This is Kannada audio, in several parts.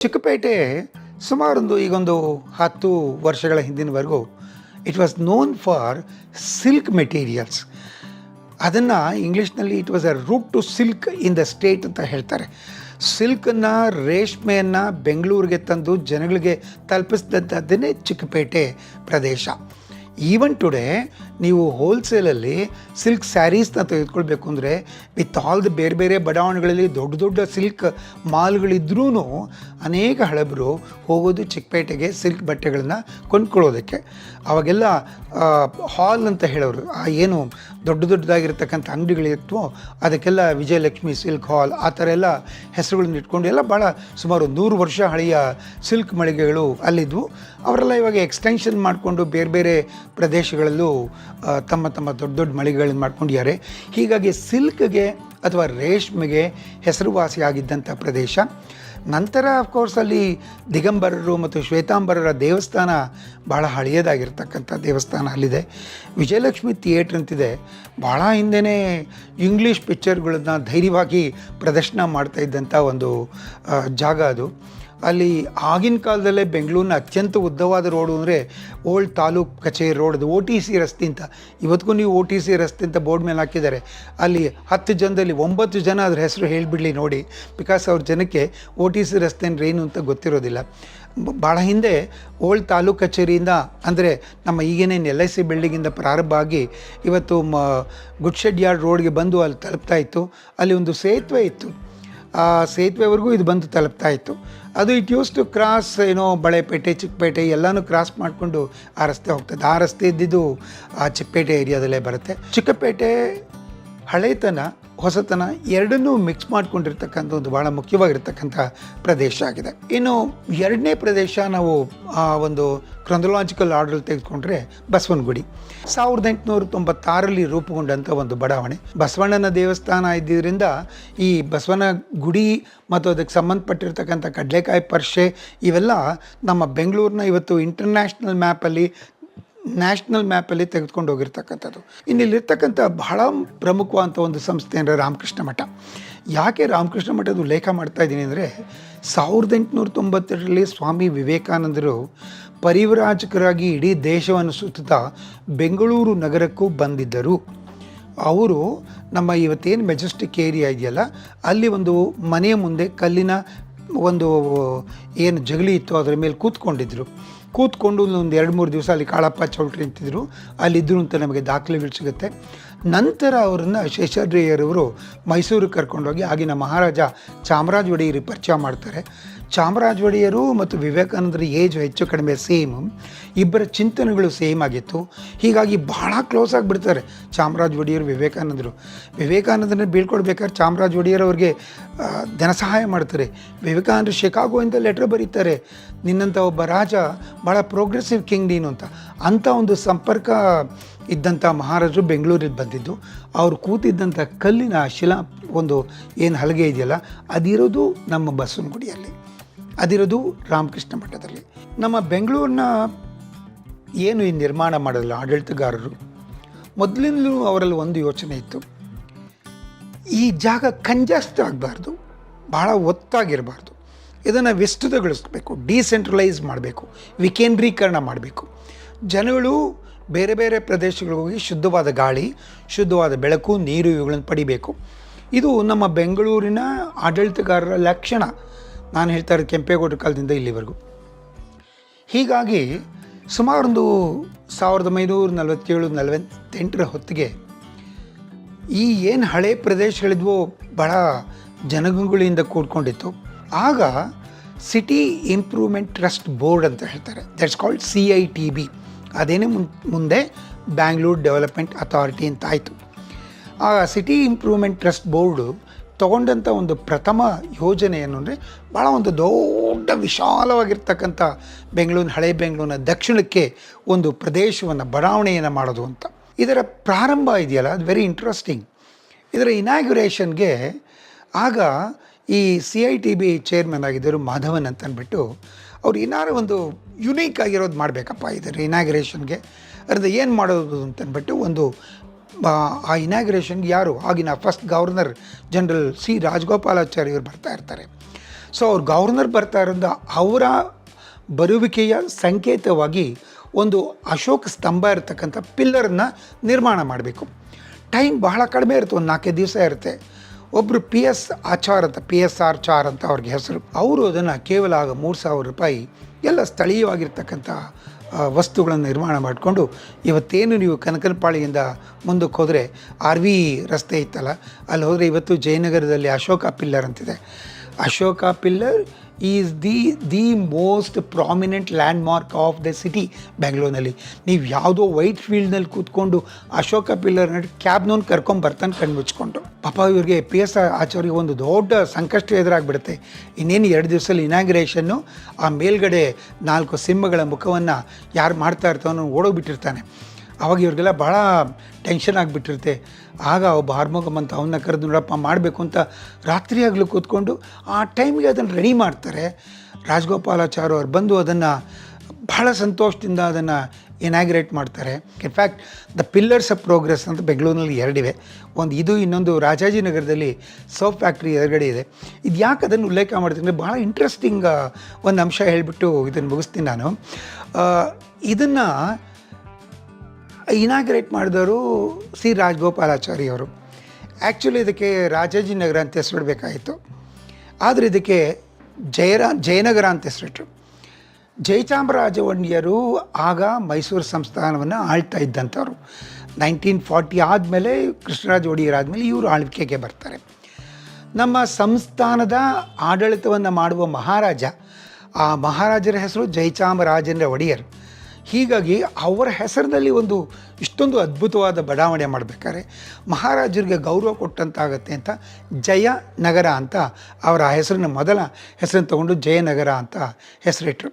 ಚಿಕ್ಕಪೇಟೆ ಸುಮಾರೊಂದು ಈಗೊಂದು 10 ವರ್ಷಗಳ ಹಿಂದಿನವರೆಗೂ it was known for silk materials. ಅದನ್ನು ಇಂಗ್ಲೀಷ್ನಲ್ಲಿ it was a route to silk in the state ಅಂತ ಹೇಳ್ತಾರೆ. ಸಿಲ್ಕನ್ನು, ರೇಷ್ಮೆಯನ್ನು ಬೆಂಗಳೂರಿಗೆ ತಂದು ಜನಗಳಿಗೆ ತಲುಪಿಸಿದದ್ದೇ ಚಿಕ್ಕಪೇಟೆ ಪ್ರದೇಶ. ಈವನ್ ಟುಡೇ ನೀವು ಹೋಲ್ಸೇಲಲ್ಲಿ ಸಿಲ್ಕ್ ಸ್ಯಾರೀಸ್ನ ತೆಗೆದುಕೊಳ್ಬೇಕು ಅಂದರೆ ವಿತ್ ಆಲ್ ದಿ ಬೇರೆ ಬೇರೆ ಬಡಾವಣೆಗಳಲ್ಲಿ ದೊಡ್ಡ ದೊಡ್ಡ ಸಿಲ್ಕ್ ಮಾಲ್ಗಳಿದ್ರೂ ಅನೇಕ ಹಳಬರು ಹೋಗೋದು ಚಿಕ್ಕಪೇಟೆಗೆ ಸಿಲ್ಕ್ ಬಟ್ಟೆಗಳನ್ನು ಕೊಂಡ್ಕೊಳ್ಳೋದಕ್ಕೆ. ಅವಾಗೆಲ್ಲ ಹಾಲ್ ಅಂತ ಹೇಳೋರು, ಏನು ದೊಡ್ಡ ದೊಡ್ಡದಾಗಿರ್ತಕ್ಕಂಥ ಅಂಗಡಿಗಳಿರ್ತವೋ ಅದಕ್ಕೆಲ್ಲ ವಿಜಯಲಕ್ಷ್ಮಿ ಸಿಲ್ಕ್ ಹಾಲ್ ಆ ಥರ ಎಲ್ಲ ಹೆಸರುಗಳನ್ನ ಇಟ್ಕೊಂಡು ಎಲ್ಲ ಭಾಳ ಸುಮಾರು 100 ವರ್ಷ ಹಳೆಯ ಸಿಲ್ಕ್ ಮಳಿಗೆಗಳು ಅಲ್ಲಿದ್ವು. ಅವರೆಲ್ಲ ಇವಾಗ ಎಕ್ಸ್ಟೆನ್ಷನ್ ಮಾಡಿಕೊಂಡು ಬೇರೆ ಬೇರೆ ಪ್ರದೇಶಗಳಲ್ಲೂ ತಮ್ಮ ತಮ್ಮ ದೊಡ್ಡ ದೊಡ್ಡ ಮಳಿಗೆಗಳನ್ನು ಮಾಡ್ಕೊಂಡಿದ್ದಾರೆ. ಹೀಗಾಗಿ ಸಿಲ್ಕ್ಗೆ ಅಥವಾ ರೇಷ್ಮೆಗೆ ಹೆಸರುವಾಸಿಯಾಗಿದ್ದಂಥ ಪ್ರದೇಶ. ನಂತರ ಅಫ್ಕೋರ್ಸ್ ಅಲ್ಲಿ ದಿಗಂಬರರು ಮತ್ತು ಶ್ವೇತಾಂಬರರ ದೇವಸ್ಥಾನ ಭಾಳ ಹಳೆಯದಾಗಿರ್ತಕ್ಕಂಥ ದೇವಸ್ಥಾನ ಅಲ್ಲಿದೆ. ವಿಜಯಲಕ್ಷ್ಮಿ ಥಿಯೇಟ್ರ್ ಅಂತಿದೆ, ಭಾಳ ಹಿಂದೆಯೇ ಇಂಗ್ಲೀಷ್ ಪಿಕ್ಚರ್ಗಳನ್ನ ಧೈರ್ಯವಾಗಿ ಪ್ರದರ್ಶನ ಮಾಡ್ತಾ ಇದ್ದಂಥ ಒಂದು ಜಾಗ ಅದು. ಅಲ್ಲಿ ಆಗಿನ ಕಾಲದಲ್ಲೇ ಬೆಂಗಳೂರಿನ ಅತ್ಯಂತ ಉದ್ದವಾದ ರೋಡು ಅಂದರೆ ಓಲ್ಡ್ ತಾಲೂಕ್ ಕಚೇರಿ ರೋಡ್, ಅದು OTC ರಸ್ತೆ ಅಂತ. ಇವತ್ತಿಗೂ ನೀವು OTC ರಸ್ತೆ ಅಂತ ಬೋರ್ಡ್ ಮೇಲೆ ಹಾಕಿದ್ದಾರೆ. ಅಲ್ಲಿ 10 ಜನದಲ್ಲಿ 9 ಜನ ಅದ್ರ ಹೆಸರು ಹೇಳಿಬಿಡಲಿ ನೋಡಿ, ಬಿಕಾಸ್ ಅವ್ರ ಜನಕ್ಕೆ OTC ರಸ್ತೆ ಅಂದ್ರೆ ಏನು ಅಂತ ಗೊತ್ತಿರೋದಿಲ್ಲ. ಭಾಳ ಹಿಂದೆ ಓಲ್ಡ್ ತಾಲೂಕ್ ಕಚೇರಿಯಿಂದ ಅಂದರೆ ನಮ್ಮ ಈಗೇನೇನು LIC ಬಿಲ್ಡಿಂಗಿಂದ ಪ್ರಾರಂಭ ಆಗಿ ಇವತ್ತು ಗುಡ್ಶೆಡ್ ಯಾರ್ಡ್ ರೋಡ್ಗೆ ಬಂದು ಅಲ್ಲಿ ತಲುಪ್ತಾ ಇತ್ತು. ಅಲ್ಲಿ ಒಂದು ಸೇತುವೆ ಇತ್ತು, ಆ ಸೇತುವೆವರೆಗೂ ಇದು ಬಂದು ತಲುಪ್ತಾ ಇತ್ತು. ಅದು it use to cross Balepete, Chickpet ಎಲ್ಲನೂ ಕ್ರಾಸ್ ಮಾಡಿಕೊಂಡು ಆ ರಸ್ತೆ ಹೋಗ್ತದೆ. ಆ ರಸ್ತೆ ಇದ್ದಿದ್ದು ಆ ಚಿಕ್ಕಪೇಟೆ ಏರಿಯಾದಲ್ಲೇ ಬರುತ್ತೆ. ಚಿಕ್ಕಪೇಟೆ ಹಳೆತನ ಹೊಸತನ ಎರಡನ್ನೂ ಮಿಕ್ಸ್ ಮಾಡ್ಕೊಂಡಿರ್ತಕ್ಕಂಥ ಒಂದು ಭಾಳ ಮುಖ್ಯವಾಗಿರ್ತಕ್ಕಂಥ ಪ್ರದೇಶ ಆಗಿದೆ. ಇನ್ನು ಎರಡನೇ ಪ್ರದೇಶ ನಾವು ಆ ಒಂದು ಕ್ರೊನಾಲಾಜಿಕಲ್ ಆರ್ಡರ್ ತೆಗೆದುಕೊಂಡ್ರೆ ಬಸವನಗುಡಿ. 1896ರಲ್ಲಿ ರೂಪುಗೊಂಡಂಥ ಒಂದು ಬಡಾವಣೆ. ಬಸವಣ್ಣನ ದೇವಸ್ಥಾನ ಇದ್ದಿದ್ದರಿಂದ ಈ ಬಸವನ ಗುಡಿ ಮತ್ತು ಅದಕ್ಕೆ ಸಂಬಂಧಪಟ್ಟಿರ್ತಕ್ಕಂಥ ಕಡಲೆಕಾಯಿ ಪರ್ಷೆ ಇವೆಲ್ಲ ನಮ್ಮ ಬೆಂಗಳೂರಿನ ಇವತ್ತು ಇಂಟರ್ನ್ಯಾಷನಲ್ ಮ್ಯಾಪಲ್ಲಿ ತೆಗೆದುಕೊಂಡು ಹೋಗಿರ್ತಕ್ಕಂಥದ್ದು. ಇನ್ನಿಲ್ಲಿರ್ತಕ್ಕಂಥ ಬಹಳ ಪ್ರಮುಖವಾದಂಥ ಒಂದು ಸಂಸ್ಥೆ ಅಂದರೆ ರಾಮಕೃಷ್ಣ ಮಠ. ಯಾಕೆ ರಾಮಕೃಷ್ಣ ಮಠದ ಉಲ್ಲೇಖ ಮಾಡ್ತಾ ಇದ್ದೀನಿ ಅಂದರೆ 1892ರಲ್ಲಿ ಸ್ವಾಮಿ ವಿವೇಕಾನಂದರು ಪರಿವ್ರಾಜಕರಾಗಿ ಇಡೀ ದೇಶವನ್ನು ಸುತ್ತುತ್ತಾ ಬೆಂಗಳೂರು ನಗರಕ್ಕೂ ಬಂದಿದ್ದರು. ಅವರು ನಮ್ಮ ಇವತ್ತೇನು ಮೆಜೆಸ್ಟಿಕ್ ಏರಿಯಾ ಇದೆಯಲ್ಲ ಅಲ್ಲಿ ಒಂದು ಮನೆಯ ಮುಂದೆ ಕಲ್ಲಿನ ಒಂದು ಏನು ಜಗಲಿ ಇತ್ತು ಅದರ ಮೇಲೆ ಕೂತ್ಕೊಂಡು ಒಂದು 2-3 ದಿವಸ ಅಲ್ಲಿ ಕಾಳಪ್ಪ ಚೌಟ್ರಿ ಅಂತಿದ್ರು, ಅಲ್ಲಿದ್ದರು ಅಂತ ನಮಗೆ ದಾಖಲೆಗಳು ಸಿಗುತ್ತೆ. ನಂತರ ಅವರನ್ನು ಶೇಷಾದ್ರಿಯರವರು ಮೈಸೂರಿಗೆ ಕರ್ಕೊಂಡೋಗಿ ಆಗಿನ ಮಹಾರಾಜ ಚಾಮರಾಜ ಒಡೆಯರಿಗೆ ಪರಿಚಯ ಮಾಡ್ತಾರೆ. ಚಾಮರಾಜ ಒಡೆಯರು ಮತ್ತು ವಿವೇಕಾನಂದರ ಏಜ್ ಹೆಚ್ಚು ಕಡಿಮೆ ಸೇಮ್, ಇಬ್ಬರ ಚಿಂತನೆಗಳು ಸೇಮ್ ಆಗಿತ್ತು. ಹೀಗಾಗಿ ಭಾಳ ಕ್ಲೋಸ್ ಆಗಿಬಿಡ್ತಾರೆ ಚಾಮರಾಜ ಒಡೆಯರು ವಿವೇಕಾನಂದರನ್ನ ಬೀಳ್ಕೊಡ್ಬೇಕಾದ್ರೆ ಚಾಮರಾಜ ಒಡೆಯರ್ ಅವ್ರಿಗೆ ಧನ ಸಹಾಯ ಮಾಡ್ತಾರೆ. ವಿವೇಕಾನಂದರು ಶಿಕಾಗೋಯಿಂದ ಲೆಟ್ರ್ ಬರೀತಾರೆ, ನಿನ್ನಂಥ ಒಬ್ಬ ರಾಜ ಭಾಳ ಪ್ರೋಗ್ರೆಸಿವ್ ಕಿಂಗ್ ನೀನು ಅಂಥ ಒಂದು ಸಂಪರ್ಕ ಇದ್ದಂಥ ಮಹಾರಾಜರು ಬೆಂಗಳೂರಿಗೆ ಬಂದಿದ್ದು. ಅವರು ಕೂತಿದ್ದಂಥ ಕಲ್ಲಿನ ಶಿಲಾ ಒಂದು ಏನು ಹಲಗೆ ಇದೆಯಲ್ಲ ಅದಿರೋದು ನಮ್ಮ ಬಸವನಗುಡಿಯಲ್ಲಿ, ಅದಿರೋದು ರಾಮಕೃಷ್ಣ ಮಠದಲ್ಲಿ. ನಮ್ಮ ಬೆಂಗಳೂರನ್ನ ಏನು ಈ ನಿರ್ಮಾಣ ಮಾಡೋಲ್ಲ ಆಡಳಿತಗಾರರು, ಮೊದಲಿಂದಲೂ ಅವರಲ್ಲಿ ಒಂದು ಯೋಚನೆ ಇತ್ತು, ಈ ಜಾಗ ಕಂಜಸ್ಟ್ ಆಗಬಾರ್ದು, ಭಾಳ ಒತ್ತಾಗಿರಬಾರ್ದು, ಇದನ್ನು ವಿಸ್ತೃತಗೊಳಿಸಬೇಕು, ಡಿಸೆಂಟ್ರಲೈಸ್ ಮಾಡಬೇಕು, ವಿಕೇಂದ್ರೀಕರಣ ಮಾಡಬೇಕು. ಜನಗಳು ಬೇರೆ ಬೇರೆ ಪ್ರದೇಶಗಳಿಗೆ ಹೋಗಿ ಶುದ್ಧವಾದ ಗಾಳಿ, ಶುದ್ಧವಾದ ಬೆಳಕು, ನೀರು ಇವುಗಳನ್ನು ಪಡಿಬೇಕು. ಇದು ನಮ್ಮ ಬೆಂಗಳೂರಿನ ಆಡಳಿತಗಾರರ ಲಕ್ಷಣ. ನಾನು ಹೇಳ್ತಾ ಇರೋದು ಕೆಂಪೇಗೌಡರ ಕಾಲದಿಂದ ಇಲ್ಲಿವರೆಗೂ. ಹೀಗಾಗಿ ಸುಮಾರೊಂದು 1947-48 ಹೊತ್ತಿಗೆ ಈ ಏನು ಹಳೆ ಪ್ರದೇಶಗಳಿದ್ವೋ ಭಾಳ ಜನಗಣಗಳಿಂದ ಕೂಡ್ಕೊಂಡಿತ್ತು. ಆಗ ಸಿಟಿ ಇಂಪ್ರೂವ್ಮೆಂಟ್ ಟ್ರಸ್ಟ್ ಬೋರ್ಡ್ ಅಂತ ಹೇಳ್ತಾರೆ, ದಟ್ಸ್ ಕಾಲ್ಡ್ CITB. ಅದೇನೇ ಮುಂದೆ ಬ್ಯಾಂಗ್ಳೂರ್ ಡೆವಲಪ್ಮೆಂಟ್ ಅಥಾರಿಟಿ ಅಂತ ಆಯಿತು. ಆ ಸಿಟಿ ಇಂಪ್ರೂವ್ಮೆಂಟ್ ಟ್ರಸ್ಟ್ ಬೋರ್ಡು ತಗೊಂಡಂಥ ಒಂದು ಪ್ರಥಮ ಯೋಜನೆ ಏನು ಅಂದರೆ ಭಾಳ ಒಂದು ದೊಡ್ಡ ವಿಶಾಲವಾಗಿರ್ತಕ್ಕಂಥ ಹಳೆ ಬೆಂಗಳೂರಿನ ದಕ್ಷಿಣಕ್ಕೆ ಒಂದು ಪ್ರದೇಶವನ್ನು ಬಡಾವಣೆಯನ್ನು ಮಾಡೋದು ಅಂತ. ಇದರ ಪ್ರಾರಂಭ ಇದೆಯಲ್ಲ ಅದು ವೆರಿ ಇಂಟ್ರೆಸ್ಟಿಂಗ್. ಇದರ ಇನಾಗ್ಯುರೇಷನ್ಗೆ ಆಗ ಈ CITB ಚೇರ್ಮನ್ ಆಗಿದ್ದರು ಮಾಧವನ್ ಅಂತ ಅಂದ್ಬಿಟ್ಟು, ಅವ್ರು ಏನಾರು ಒಂದು ಯುನೀಕ್ ಆಗಿರೋದು ಮಾಡಬೇಕಪ್ಪ ಇದರ ಇನಾಗ್ಯುರೇಷನ್ಗೆ, ಅದ್ರ ಏನು ಮಾಡೋದು ಅಂತಂದ್ಬಿಟ್ಟು ಒಂದು ಆ ಇನಾಗ್ಯುರೇಷನ್ಗೆ ಯಾರು ಆಗಿನ ಫಸ್ಟ್ ಗವರ್ನರ್ ಜನರಲ್ C ರಾಜಗೋಪಾಲಾಚಾರ್ಯರು ಬರ್ತಾ ಇರ್ತಾರೆ. ಸೊ ಅವ್ರು ಗವರ್ನರ್ ಬರ್ತಾ ಇರೋದು ಅವರ ಬರುವಿಕೆಯ ಸಂಕೇತವಾಗಿ ಒಂದು ಅಶೋಕ ಸ್ತಂಭ ಇರತಕ್ಕಂಥ ಪಿಲ್ಲರನ್ನು ನಿರ್ಮಾಣ ಮಾಡಬೇಕು. ಟೈಮ್ ಬಹಳ ಕಡಿಮೆ ಇರುತ್ತೆ, ಒಂದು 4 ದಿವಸ ಇರುತ್ತೆ. ಒಬ್ಬರು PS ಆಚಾರ್ ಅಂತ, PSR ಚಾರ್ ಅಂತ ಅವ್ರಿಗೆ ಹೆಸರು. ಅವರು ಅದನ್ನು ಕೇವಲ ಆಗ 3,000 ರೂಪಾಯಿ ಎಲ್ಲ ಸ್ಥಳೀಯವಾಗಿರ್ತಕ್ಕಂಥ ವಸ್ತುಗಳನ್ನು ನಿರ್ಮಾಣ ಮಾಡಿಕೊಂಡು, ಇವತ್ತೇನು ನೀವು ಕನಕನಪಾಳಿಯಿಂದ ಮುಂದಕ್ಕೆ ಹೋದರೆ RV ರಸ್ತೆ ಇತ್ತಲ್ಲ, ಅಲ್ಲಿ ಹೋದರೆ ಇವತ್ತು ಜಯನಗರದಲ್ಲಿ ಅಶೋಕ ಪಿಲ್ಲರ್ ಅಂತಿದೆ. Ashoka pillar is the most prominent land mark of the city ಬೆಂಗಳೂರಿನಲ್ಲಿ. ನೀವು ಯಾವುದೋ ವೈಟ್ ಫೀಲ್ಡ್ನಲ್ಲಿ ಕೂತ್ಕೊಂಡು ಅಶೋಕ ಪಿಲ್ಲರ್ ನೋಡಿ ಕ್ಯಾಬ್ನವ್ನು ಕರ್ಕೊಂಬರ್ತಾನೆ ಕಣ್ಣು ಮುಚ್ಕೊಂಡು. ಪಾಪ ಇವ್ರಿಗೆ PS ಆಚಾರ್ಯ ಒಂದು ದೊಡ್ಡ ಸಂಕಷ್ಟ ಎದುರಾಗ್ಬಿಡುತ್ತೆ. ಇನ್ನೇನು 2 ದಿವಸದಲ್ಲಿ ಇನಾಗ್ರೇಷನ್ನು. ಆ ಮೇಲ್ಗಡೆ 4 ಸಿಂಹಗಳ ಮುಖವನ್ನು ಯಾರು ಮಾಡ್ತಾ ಇರ್ತಾವೋ ಓಡೋಗ್ಬಿಟ್ಟಿರ್ತಾನೆ. ಆವಾಗ ಇವ್ರಿಗೆಲ್ಲ ಭಾಳ ಟೆನ್ಷನ್ ಆಗಿಬಿಟ್ಟಿರುತ್ತೆ. ಆಗ ಒಬ್ಬ ಹಾರ್ಮೋಗಮ್ ಅಂತ ಅವನ್ನ ಕರೆದು ನೋಡಪ್ಪ ಮಾಡಬೇಕು ಅಂತ ರಾತ್ರಿ ಆಗಲೂ ಕೂತ್ಕೊಂಡು ಆ ಟೈಮಿಗೆ ಅದನ್ನು ರೆಡಿ ಮಾಡ್ತಾರೆ. ರಾಜಗೋಪಾಲಾಚಾರ್ಯ ಅವ್ರು ಬಂದು ಅದನ್ನು ಬಹಳ ಸಂತೋಷದಿಂದ ಅದನ್ನು ಇನಾಗ್ರೇಟ್ ಮಾಡ್ತಾರೆ. In fact the pillars of progress ಅಂತ ಬೆಂಗಳೂರಿನಲ್ಲಿ 2 ಇವೆ. ಒಂದು ಇದು, ಇನ್ನೊಂದು ರಾಜಾಜಿನಗರದಲ್ಲಿ ಸೋಪ್ ಫ್ಯಾಕ್ಟ್ರಿ ಎದುರುಗಡೆ ಇದೆ. ಇದು ಯಾಕೆ ಅದನ್ನು ಉಲ್ಲೇಖ ಮಾಡ್ತೀನಿ ಅಂದರೆ ಭಾಳ ಇಂಟ್ರೆಸ್ಟಿಂಗ್ ಒಂದು ಅಂಶ ಹೇಳಿಬಿಟ್ಟು ಇದನ್ನು ಮುಗಿಸ್ತೀನಿ ನಾನು. ಇದನ್ನು ಇನಾಗ್ರೇಟ್ ಮಾಡಿದವರು ರಾಜಗೋಪಾಲಾಚಾರ್ಯ ಅವರು. ಆ್ಯಕ್ಚುಲಿ ಇದಕ್ಕೆ ರಾಜಾಜಿನಗರ ಅಂತ ಹೆಸರಿಡಬೇಕಾಯಿತು, ಆದರೆ ಇದಕ್ಕೆ ಜಯನಗರ ಅಂತ ಹೆಸರಿಟ್ರು. ಜಯಚಾಮರಾಜ ಒಡೆಯರು ಆಗ ಮೈಸೂರು ಸಂಸ್ಥಾನವನ್ನು ಆಳ್ತಾ ಇದ್ದಂಥವ್ರು. 1940 ಆದಮೇಲೆ ಕೃಷ್ಣರಾಜ ಒಡೆಯರ್ ಆದಮೇಲೆ ಇವರು ಆಳ್ವಿಕೆಗೆ ಬರ್ತಾರೆ. ನಮ್ಮ ಸಂಸ್ಥಾನದ ಆಡಳಿತವನ್ನು ಮಾಡುವ ಮಹಾರಾಜ, ಆ ಮಹಾರಾಜರ ಹೆಸರು ಜಯಚಾಮರಾಜೇಂದ್ರ ಒಡೆಯರ್. ಹೀಗಾಗಿ ಅವರ ಹೆಸರಿನಲ್ಲಿ ಒಂದು ಇಷ್ಟೊಂದು ಅದ್ಭುತವಾದ ಬಡಾವಣೆ ಮಾಡಬೇಕಾದ್ರೆ ಮಹಾರಾಜರಿಗೆ ಗೌರವ ಕೊಟ್ಟಂತಾಗತ್ತೆ ಅಂತ ಜಯನಗರ ಅಂತ ಅವರ ಹೆಸರನ್ನ ಮೊದಲ ಹೆಸರನ್ನು ತಗೊಂಡು ಜಯನಗರ ಅಂತ ಹೆಸರಿಟ್ಟರು.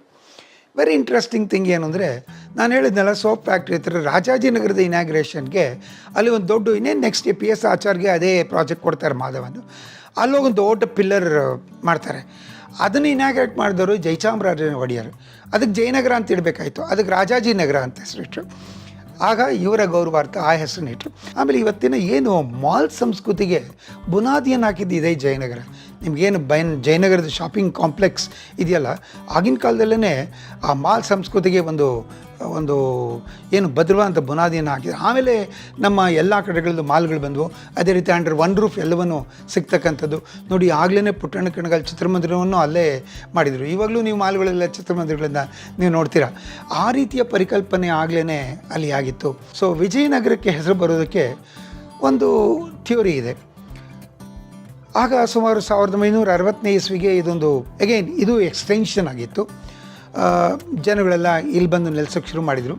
ವೆರಿ ಇಂಟ್ರೆಸ್ಟಿಂಗ್ ಥಿಂಗ್ ಏನು ಅಂದರೆ, ನಾನು ಹೇಳಿದ್ನಲ್ಲ ಸೋಪ್ ಫ್ಯಾಕ್ಟ್ರಿ ಹತ್ರ ರಾಜಾಜಿನಗರದ ಇನಾಗ್ರೇಷನ್ಗೆ ಅಲ್ಲಿ ಒಂದು ದೊಡ್ಡ ಇನ್ನೇನು ನೆಕ್ಸ್ಟ್ PS ಆಚಾರ್ಗೆ ಅದೇ ಪ್ರಾಜೆಕ್ಟ್ ಕೊಡ್ತಾರೆ ಮಾಧವನು. ಅಲ್ಲೋಗೊಂದು ದೊಡ್ಡ ಪಿಲ್ಲರ್ ಮಾಡ್ತಾರೆ. ಅದನ್ನು ಇನಾಗ್ರೇಟ್ ಮಾಡಿದವರು ಜಯಚಾಮರಾಜ ಒಡೆಯರು. ಅದಕ್ಕೆ ಜಯನಗರ ಅಂತ ಇಡಬೇಕಾಯಿತು, ಅದಕ್ಕೆ ರಾಜಾಜಿನಗರ ಅಂತ ಹೆಸರಿಟ್ರು. ಆಗ ಇವರ ಗೌರವಾರ್ಥ ಆ ಹೆಸರನ್ನ ಇಟ್ಟರು. ಆಮೇಲೆ ಇವತ್ತಿನ ಏನು ಮಾಲ್ ಸಂಸ್ಕೃತಿಗೆ ಬುನಾದಿಯನ್ನು ಹಾಕಿದ್ದು ಇದೇ ಜಯನಗರ. ನಿಮಗೇನು ಜಯನಗರದ ಶಾಪಿಂಗ್ ಕಾಂಪ್ಲೆಕ್ಸ್ ಇದೆಯಲ್ಲ, ಆಗಿನ ಕಾಲದಲ್ಲೇ ಆ ಮಾಲ್ ಸಂಸ್ಕೃತಿಗೆ ಒಂದು ಏನು ಭದ್ರವಾದಂಥ ಬುನಾದಿಯನ್ನು ಹಾಕಿದ್ರು. ಆಮೇಲೆ ನಮ್ಮ ಎಲ್ಲ ಕಡೆಗಳದ್ದು ಮಾಲ್ಗಳು ಬಂದವು. ಅದೇ ರೀತಿ ಅಂಡರ್ ಒನ್ ರೂಫ್ ಎಲ್ಲವನ್ನೂ ಸಿಗ್ತಕ್ಕಂಥದ್ದು ನೋಡಿ. ಆಗಲೇ ಪುಟ್ಟಣ್ಣ ಕಣಗಾಲ್ ಚಿತ್ರಮಂದಿರವನ್ನು ಅಲ್ಲೇ ಮಾಡಿದರು. ಇವಾಗಲೂ ನೀವು ಮಾಲ್ಗಳೆಲ್ಲ ಚಿತ್ರಮಂದಿರಗಳನ್ನು ನೀವು ನೋಡ್ತೀರಾ. ಆ ರೀತಿಯ ಪರಿಕಲ್ಪನೆ ಆಗಲೇ ಅಲ್ಲಿ ಆಗಿತ್ತು. ಸೊ ವಿಜಯನಗರಕ್ಕೆ ಹೆಸರು ಬರೋದಕ್ಕೆ ಒಂದು ಥಿಯೋರಿ ಇದೆ. ಆಗ ಸುಮಾರು 1960ನೇ ಇಸ್ವಿಗೆ ಇದೊಂದು ಅಗೈನ್ ಇದು ಎಕ್ಸ್ಟೆನ್ಷನ್ ಆಗಿತ್ತು. ಜನಗಳೆಲ್ಲ ಇಲ್ಲಿ ಬಂದು ನೆಲೆಸೋಕ್ಕೆ ಶುರು ಮಾಡಿದರು.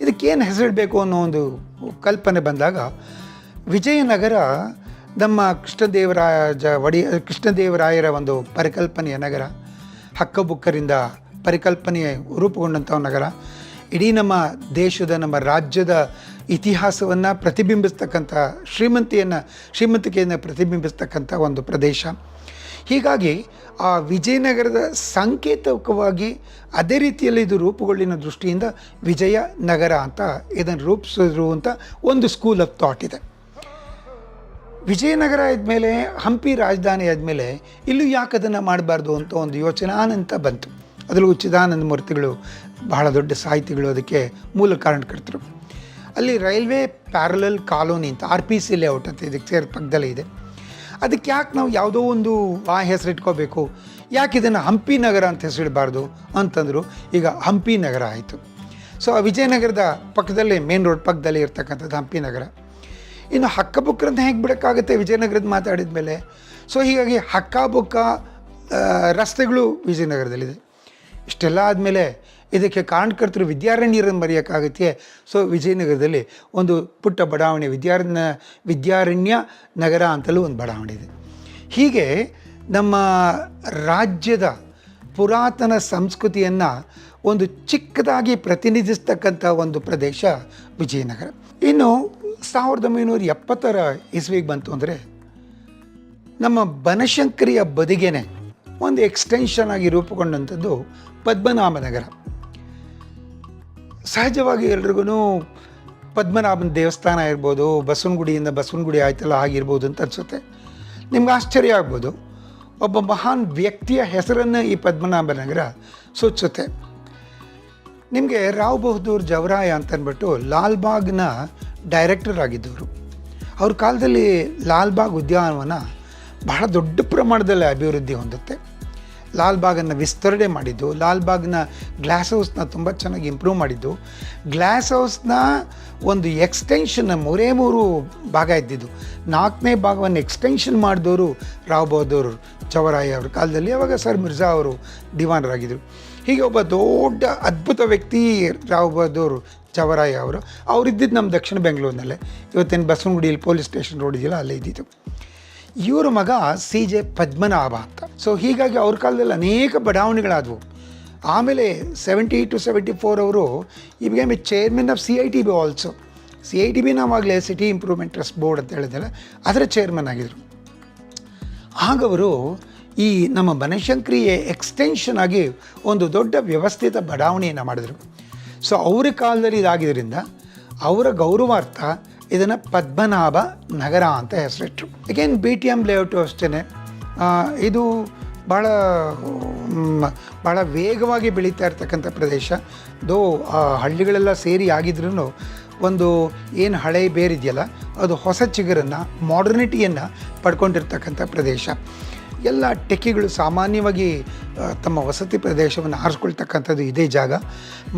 ಇದಕ್ಕೇನು ಹೆಸರಿಡಬೇಕು ಅನ್ನೋ ಒಂದು ಕಲ್ಪನೆ ಬಂದಾಗ ವಿಜಯನಗರ ನಮ್ಮ ಕೃಷ್ಣದೇವರಾಯರ ಒಂದು ಪರಿಕಲ್ಪನೆಯ ನಗರ, ಹಕ್ಕಬುಕ್ಕರಿಂದ ಪರಿಕಲ್ಪನೆ ರೂಪುಗೊಂಡಂಥ ನಗರ, ಇಡೀ ನಮ್ಮ ದೇಶದ ನಮ್ಮ ರಾಜ್ಯದ ಇತಿಹಾಸವನ್ನು ಪ್ರತಿಬಿಂಬಿಸ್ತಕ್ಕಂಥ ಶ್ರೀಮಂತಿಕೆಯನ್ನು ಪ್ರತಿಬಿಂಬಿಸ್ತಕ್ಕಂಥ ಒಂದು ಪ್ರದೇಶ. ಹೀಗಾಗಿ ಆ ವಿಜಯನಗರದ ಸಾಂಕೇತಿಕವಾಗಿ ಅದೇ ರೀತಿಯಲ್ಲಿ ಇದು ರೂಪುಗೊಳ್ಳಿನ ದೃಷ್ಟಿಯಿಂದ ವಿಜಯನಗರ ಅಂತ ಇದನ್ನು ರೂಪಿಸಿದ್ರು ಅಂತ ಒಂದು ಸ್ಕೂಲ್ ಆಫ್ ಥಾಟ್ ಇದೆ. ವಿಜಯನಗರ ಆದಮೇಲೆ ಹಂಪಿ ರಾಜಧಾನಿ ಆದಮೇಲೆ ಇಲ್ಲೂ ಯಾಕೆ ಅದನ್ನು ಮಾಡಬಾರ್ದು ಅಂತ ಒಂದು ಯೋಚನೆ ಆನಂತ ಬಂತು. ಅದರಲ್ಲೂ ಚಿದಾನಂದ ಮೂರ್ತಿಗಳು ಬಹಳ ದೊಡ್ಡ ಸಾಹಿತಿಗಳು ಅದಕ್ಕೆ ಮೂಲ ಕಾರಣಕರ್ತರು. ಅಲ್ಲಿ ರೈಲ್ವೆ ಪ್ಯಾರಲಲ್ ಕಾಲೋನಿ ಅಂತ RPC ಲೇಔಟ್ ಅಂತ ಇದಕ್ಕೆ ಸೇರಿ ಪಕ್ಕದಲ್ಲೇ ಇದೆ. ಅದಕ್ಕೆ ಯಾಕೆ ನಾವು ಯಾವುದೋ ಒಂದು ಆ ಹೆಸರು ಇಟ್ಕೋಬೇಕು, ಯಾಕೆ ಇದನ್ನು ಹಂಪಿ ನಗರ ಅಂತ ಹೆಸರಿಡಬಾರ್ದು ಅಂತಂದರು. ಈಗ ಹಂಪಿ ನಗರ ಆಯಿತು. ಸೊ ಆ ವಿಜಯನಗರದ ಪಕ್ಕದಲ್ಲೇ ಮೇನ್ ರೋಡ್ ಪಕ್ಕದಲ್ಲೇ ಇರ್ತಕ್ಕಂಥದ್ದು ಹಂಪಿ ನಗರ. ಇನ್ನು ಹಕ್ಕಬುಕ್ಕರಂತ ಹೇಗೆ ಬಿಡೋಕ್ಕಾಗುತ್ತೆ ವಿಜಯನಗರದ ಮಾತಾಡಿದ ಮೇಲೆ. ಸೊ ಹೀಗಾಗಿ ಹಕ್ಕಬುಕ್ಕ ರಸ್ತೆಗಳು ವಿಜಯನಗರದಲ್ಲಿದೆ. ಇಷ್ಟೆಲ್ಲ ಆದಮೇಲೆ ಇದಕ್ಕೆ ಕಾರಣಕರ್ತರು ವಿದ್ಯಾರಣ್ಯರನ್ನು ಮರೆಯೋಕ್ಕಾಗುತ್ತೆ. ಸೊ ವಿಜಯನಗರದಲ್ಲಿ ಒಂದು ಪುಟ್ಟ ಬಡಾವಣೆ ವಿದ್ಯಾರಣ್ಯ ನಗರ ಅಂತಲೂ ಒಂದು ಬಡಾವಣೆ ಇದೆ. ಹೀಗೆ ನಮ್ಮ ರಾಜ್ಯದ ಪುರಾತನ ಸಂಸ್ಕೃತಿಯನ್ನು ಒಂದು ಚಿಕ್ಕದಾಗಿ ಪ್ರತಿನಿಧಿಸ್ತಕ್ಕಂಥ ಒಂದು ಪ್ರದೇಶ ವಿಜಯನಗರ. ಇನ್ನು 1970ರ ಇಸ್ವಿಗೆ ಬಂತು ಅಂದರೆ ನಮ್ಮ ಬನಶಂಕರಿಯ ಬದಿಗೆನೆ ಒಂದು ಎಕ್ಸ್ಟೆನ್ಷನ್ ಆಗಿ ರೂಪುಗೊಂಡಂಥದ್ದು ಪದ್ಮನಾಭ ನಗರ. ಸಹಜವಾಗಿ ಎಲ್ರಿಗೂ ಪದ್ಮನಾಭನ ದೇವಸ್ಥಾನ ಇರ್ಬೋದು, ಬಸವನಗುಡಿಯಿಂದ ಬಸವನಗುಡಿ ಆಯ್ತಲ್ಲ ಆಗಿರ್ಬೋದು ಅಂತ ಅನಿಸುತ್ತೆ. ನಿಮ್ಗೆ ಆಶ್ಚರ್ಯ ಆಗ್ಬೋದು, ಒಬ್ಬ ಮಹಾನ್ ವ್ಯಕ್ತಿಯ ಹೆಸರನ್ನು ಈ ಪದ್ಮನಾಭ ನಗರ ಸೂಚಿಸುತ್ತೆ. ನಿಮಗೆ ರಾವ್ ಬಹದ್ದೂರ್ ಜವರಾಯ ಅಂತಂದ್ಬಿಟ್ಟು ಲಾಲ್ಬಾಗ್ನ ಡೈರೆಕ್ಟರ್ ಆಗಿದ್ದವರು. ಅವ್ರ ಕಾಲದಲ್ಲಿ ಲಾಲ್ಬಾಗ್ ಉದ್ಯಾನವನ ಬಹಳ ದೊಡ್ಡ ಪ್ರಮಾಣದಲ್ಲಿ ಅಭಿವೃದ್ಧಿ ಹೊಂದುತ್ತೆ. ಲಾಲ್ಬಾಗನ್ನು ವಿಸ್ತರಣೆ ಮಾಡಿದ್ದು, ಲಾಲ್ಬಾಗ್ನ ಗ್ಲಾಸ್ ಹೌಸ್ನ ತುಂಬ ಚೆನ್ನಾಗಿ ಇಂಪ್ರೂವ್ ಮಾಡಿದ್ದು, ಗ್ಲಾಸ್ ಹೌಸ್ನ ಒಂದು ಎಕ್ಸ್ಟೆನ್ಷನ್ 3 ಭಾಗ ಇದ್ದಿದ್ದು, 4ನೇ ಭಾಗವನ್ನು ಎಕ್ಸ್ಟೆನ್ಷನ್ ಮಾಡಿದವರು ರಾವ್ ಬಹದ್ದೂರ್ ಜವರಾಯ ಅವ್ರ ಕಾಲದಲ್ಲಿ. ಅವಾಗ ಸರ್ ಮಿರ್ಜಾ ಅವರು ದಿವಾನರಾಗಿದ್ದರು. ಹೀಗೆ ಒಬ್ಬ ದೊಡ್ಡ ಅದ್ಭುತ ವ್ಯಕ್ತಿ ರಾವ್ ಬಹದ್ದೂರ್ ಜವರಾಯ ಅವರು. ಅವರಿದ್ದಿದ್ದು ನಮ್ಮ ದಕ್ಷಿಣ ಬೆಂಗಳೂರಿನಲ್ಲೇ, ಇವತ್ತಿನ ಬಸವನಗುಡಿಯಲ್ಲಿ ಪೊಲೀಸ್ ಸ್ಟೇಷನ್ ರೋಡ್ ಇದೆಯಲ್ಲ ಅಲ್ಲೇ ಇದ್ದಿದ್ದು. ಇವರ ಮಗ CJ ಪದ್ಮನಾಭ ಅಂತ. ಸೊ ಹೀಗಾಗಿ ಅವ್ರ ಕಾಲದಲ್ಲಿ ಅನೇಕ ಬಡಾವಣೆಗಳಾದವು. ಆಮೇಲೆ 70 to 74 ಅವರು ಈ became a chairman of CITB also. CITB ನಾವಾಗಲೇ ಸಿಟಿ ಇಂಪ್ರೂವ್ಮೆಂಟ್ ಟ್ರಸ್ಟ್ ಬೋರ್ಡ್ ಅಂತ ಹೇಳಿದೆಲ್ಲ, ಅದರ ಚೇರ್ಮನ್ ಆಗಿದ್ದರು. ಆಗವರು ಈ ನಮ್ಮ ಬನಶಂಕರಿಯ ಎಕ್ಸ್ಟೆನ್ಷನ್ ಆಗಿ ಒಂದು ದೊಡ್ಡ ವ್ಯವಸ್ಥಿತ ಬಡಾವಣೆಯನ್ನು ಮಾಡಿದರು. ಸೊ ಅವರ ಕಾಲದಲ್ಲಿ ಇದಾಗಿದ್ದರಿಂದ ಅವರ ಗೌರವಾರ್ಥ ಇದನ್ನು ಪದ್ಮನಾಭ ನಗರ ಅಂತ ಹೆಸರಿಟ್ಟರು. ಅಗೇನ್ BTM ಲೇಔಟು ಅಷ್ಟೇ. ಇದು ಭಾಳ ವೇಗವಾಗಿ ಬೆಳೀತಾ ಇರ್ತಕ್ಕಂಥ ಪ್ರದೇಶ. ದೋ ಹಳ್ಳಿಗಳೆಲ್ಲ ಸೇರಿ ಆಗಿದ್ರೂ ಒಂದು ಏನು ಹಳೆ ಬೇರಿದೆಯಲ್ಲ ಅದು ಹೊಸ ಚಿಗುರನ್ನು, ಮಾಡರ್ನಿಟಿಯನ್ನು ಪಡ್ಕೊಂಡಿರ್ತಕ್ಕಂಥ ಪ್ರದೇಶ. ಎಲ್ಲ ಟೆಕ್ಕಿಗಳು ಸಾಮಾನ್ಯವಾಗಿ ತಮ್ಮ ವಸತಿ ಪ್ರದೇಶವನ್ನು ಆರಿಸ್ಕೊಳ್ತಕ್ಕಂಥದ್ದು ಇದೇ ಜಾಗ.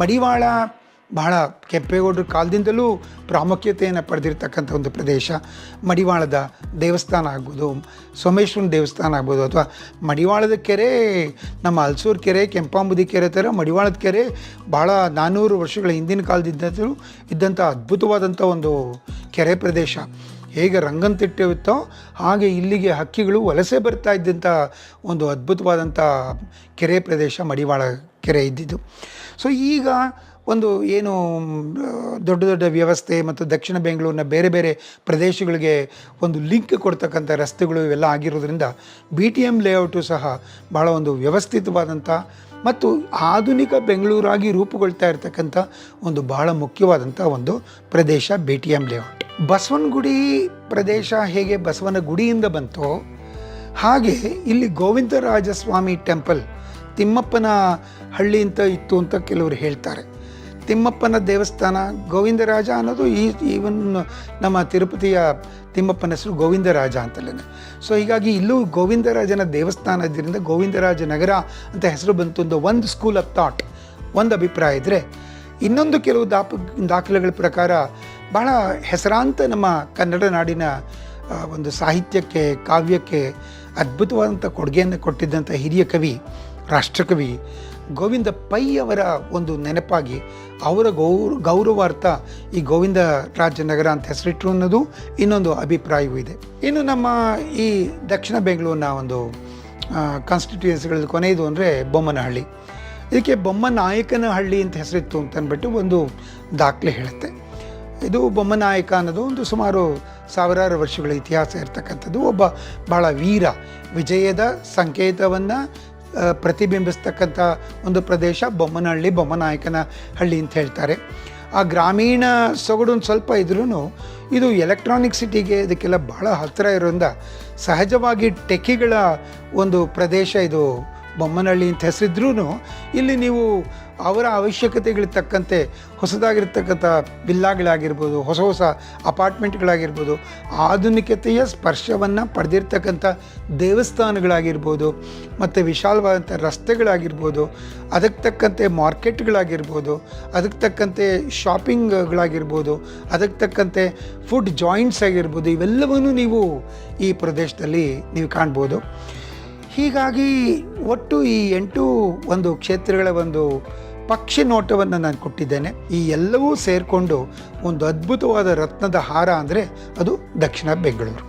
ಮಡಿವಾಳ ಬಹಳ ಕೆಂಪೇಗೌಡರ ಕಾಲದಿಂದಲೂ ಪ್ರಾಮುಖ್ಯತೆಯನ್ನು ಪಡೆದಿರ್ತಕ್ಕಂಥ ಒಂದು ಪ್ರದೇಶ. ಮಡಿವಾಳದ ದೇವಸ್ಥಾನ ಆಗ್ಬೋದು, ಸೋಮೇಶ್ವರನ ದೇವಸ್ಥಾನ ಆಗ್ಬೋದು, ಅಥವಾ ಮಡಿವಾಳದ ಕೆರೆ, ನಮ್ಮ ಹಲಸೂರು ಕೆರೆ, ಕೆಂಪಾಂಬುದಿ ಕೆರೆ ಥರ ಮಡಿವಾಳದ ಕೆರೆ ಭಾಳ 400 ವರ್ಷಗಳ ಹಿಂದಿನ ಕಾಲದಿಂದಲೂ ಇದ್ದಂಥ ಅದ್ಭುತವಾದಂಥ ಒಂದು ಕೆರೆ ಪ್ರದೇಶ. ಹೇಗೆ ರಂಗನತಿಟ್ಟೆ ಹಾಗೆ ಇಲ್ಲಿಗೆ ಹಕ್ಕಿಗಳು ವಲಸೆ ಬರ್ತಾ ಇದ್ದಂಥ ಒಂದು ಅದ್ಭುತವಾದಂಥ ಕೆರೆ ಪ್ರದೇಶ ಮಡಿವಾಳ ಕೆರೆ ಇದ್ದಿದ್ದು. ಸೊ ಈಗ ಒಂದು ಏನು ದೊಡ್ಡ ದೊಡ್ಡ ವ್ಯವಸ್ಥೆ ಮತ್ತು ದಕ್ಷಿಣ ಬೆಂಗಳೂರಿನ ಬೇರೆ ಬೇರೆ ಪ್ರದೇಶಗಳಿಗೆ ಒಂದು ಲಿಂಕ್ ಕೊಡ್ತಕ್ಕಂಥ ರಸ್ತೆಗಳು ಇವೆಲ್ಲ ಆಗಿರೋದ್ರಿಂದ BTM ಲೇಔಟು ಸಹ ಭಾಳ ಒಂದು ವ್ಯವಸ್ಥಿತವಾದಂಥ ಮತ್ತು ಆಧುನಿಕ ಬೆಂಗಳೂರಾಗಿ ರೂಪುಗೊಳ್ತಾ ಇರತಕ್ಕಂಥ ಒಂದು ಬಹಳ ಮುಖ್ಯವಾದಂಥ ಒಂದು ಪ್ರದೇಶ BTM ಲೇಔಟ್. ಬಸವನಗುಡಿ ಪ್ರದೇಶ ಹೇಗೆ ಬಸವನ ಗುಡಿಯಿಂದ ಬಂತೋ ಹಾಗೆ ಇಲ್ಲಿ ಗೋವಿಂದರಾಜಸ್ವಾಮಿ ಟೆಂಪಲ್ ತಿಮ್ಮಪ್ಪನ ಹಳ್ಳಿ ಅಂತ ಇತ್ತು ಅಂತ ಕೆಲವರು ಹೇಳ್ತಾರೆ. ತಿಮ್ಮಪ್ಪನ ದೇವಸ್ಥಾನ ಗೋವಿಂದರಾಜ ಅನ್ನೋದು ಈವನ್ ನಮ್ಮ ತಿರುಪತಿಯ ತಿಮ್ಮಪ್ಪನ ಹೆಸರು ಗೋವಿಂದರಾಜ ಅಂತಲೇ. ಸೊ ಹೀಗಾಗಿ ಇಲ್ಲೂ ಗೋವಿಂದರಾಜನ ದೇವಸ್ಥಾನ ಇದರಿಂದ ಗೋವಿಂದರಾಜ ನಗರ ಅಂತ ಹೆಸರು ಬಂತು ಅಂತ ಒಂದು ಸ್ಕೂಲ್ ಆಫ್ ಥಾಟ್, ಒಂದು ಅಭಿಪ್ರಾಯ ಇದ್ದರೆ, ಇನ್ನೊಂದು ಕೆಲವು ದಾಖಲೆಗಳ ಪ್ರಕಾರ ಬಹಳ ಹೆಸರಾಂತ ನಮ್ಮ ಕನ್ನಡ ನಾಡಿನ ಒಂದು ಸಾಹಿತ್ಯಕ್ಕೆ, ಕಾವ್ಯಕ್ಕೆ ಅದ್ಭುತವಾದಂಥ ಕೊಡುಗೆಯನ್ನು ಕೊಟ್ಟಿದ್ದಂಥ ಹಿರಿಯ ಕವಿ, ರಾಷ್ಟ್ರಕವಿ ಗೋವಿಂದ ಪೈ ಅವರ ಒಂದು ನೆನಪಾಗಿ ಅವರ ಗೌರವಾರ್ಥ ಈ ಗೋವಿಂದರಾಜನಗರ ಅಂತ ಹೆಸರಿಟ್ಟರು ಅನ್ನೋದು ಇನ್ನೊಂದು ಅಭಿಪ್ರಾಯವೂ ಇದೆ. ಇನ್ನು ನಮ್ಮ ಈ ದಕ್ಷಿಣ ಬೆಂಗಳೂರಿನ ಒಂದು ಕಾನ್ಸ್ಟಿಟ್ಯೂಯೆನ್ಸಿಗಳಲ್ಲಿ ಕೊನೆಯದು ಅಂದರೆ ಬೊಮ್ಮನಹಳ್ಳಿ. ಇದಕ್ಕೆ ಬೊಮ್ಮನಾಯಕನಹಳ್ಳಿ ಅಂತ ಹೆಸರಿತ್ತು ಅಂತ ಅಂದ್ಬಿಟ್ಟು ಒಂದು ದಾಖಲೆ ಹೇಳುತ್ತೆ. ಇದು ಬೊಮ್ಮನಾಯಕ ಅನ್ನೋದು ಒಂದು ಸುಮಾರು ಸಾವಿರಾರು ವರ್ಷಗಳ ಇತಿಹಾಸ ಇರತಕ್ಕಂಥದ್ದು. ಒಬ್ಬ ಭಾಳ ವೀರ, ವಿಜಯದ ಸಂಕೇತವನ್ನು ಪ್ರತಿಬಿಂಬಿಸ್ತಕ್ಕಂಥ ಒಂದು ಪ್ರದೇಶ ಬೊಮ್ಮನಹಳ್ಳಿ, ಬೊಮ್ಮನಾಯಕನ ಹಳ್ಳಿ ಅಂತ ಹೇಳ್ತಾರೆ. ಆ ಗ್ರಾಮೀಣ ಸೊಗಡು ಒಂದು ಸ್ವಲ್ಪ ಇದ್ರೂ ಇದು ಎಲೆಕ್ಟ್ರಾನಿಕ್ ಸಿಟಿಗೆ ಇದಕ್ಕೆಲ್ಲ ಭಾಳ ಹತ್ತಿರ ಇರೋದ್ರಿಂದ ಸಹಜವಾಗಿ ಟೆಕ್ಕಿಗಳ ಒಂದು ಪ್ರದೇಶ ಇದು ಬೊಮ್ಮನಹಳ್ಳಿ ಅಂತ ಹೆಸರಿದ್ರೂ ಇಲ್ಲಿ ನೀವು ಅವರ ಅವಶ್ಯಕತೆಗಳಿಗೆ ತಕ್ಕಂತೆ ಹೊಸದಾಗಿರ್ತಕ್ಕಂಥ ವಿಲ್ಲಾಗಳಾಗಿರ್ಬೋದು, ಹೊಸ ಹೊಸ ಅಪಾರ್ಟ್ಮೆಂಟ್ಗಳಾಗಿರ್ಬೋದು, ಆಧುನಿಕತೆಯ ಸ್ಪರ್ಶವನ್ನು ಪಡೆದಿರ್ತಕ್ಕಂಥ ದೇವಸ್ಥಾನಗಳಾಗಿರ್ಬೋದು, ಮತ್ತು ವಿಶಾಲವಾದಂಥ ರಸ್ತೆಗಳಾಗಿರ್ಬೋದು, ಅದಕ್ಕೆ ತಕ್ಕಂತೆ ಮಾರ್ಕೆಟ್ಗಳಾಗಿರ್ಬೋದು, ಅದಕ್ಕೆ ತಕ್ಕಂತೆ ಶಾಪಿಂಗ್ಗಳಾಗಿರ್ಬೋದು, ಅದಕ್ಕೆ ತಕ್ಕಂತೆ ಫುಡ್ ಜಾಯಿಂಟ್ಸ್ ಆಗಿರ್ಬೋದು, ಇವೆಲ್ಲವನ್ನೂ ನೀವು ಈ ಪ್ರದೇಶದಲ್ಲಿ ನೀವು ಕಾಣ್ಬೋದು. ಹೀಗಾಗಿ ಒಟ್ಟು ಈ 8 ಒಂದು ಕ್ಷೇತ್ರಗಳ ಒಂದು ಪಕ್ಷಿ ನೋಟವನ್ನು ನಾನು ಕೊಟ್ಟಿದ್ದೇನೆ. ಈ ಎಲ್ಲವೂ ಸೇರಿಕೊಂಡು ಒಂದು ಅದ್ಭುತವಾದ ರತ್ನದ ಹಾರ ಅಂದರೆ ಅದು ದಕ್ಷಿಣ ಬೆಂಗಳೂರು.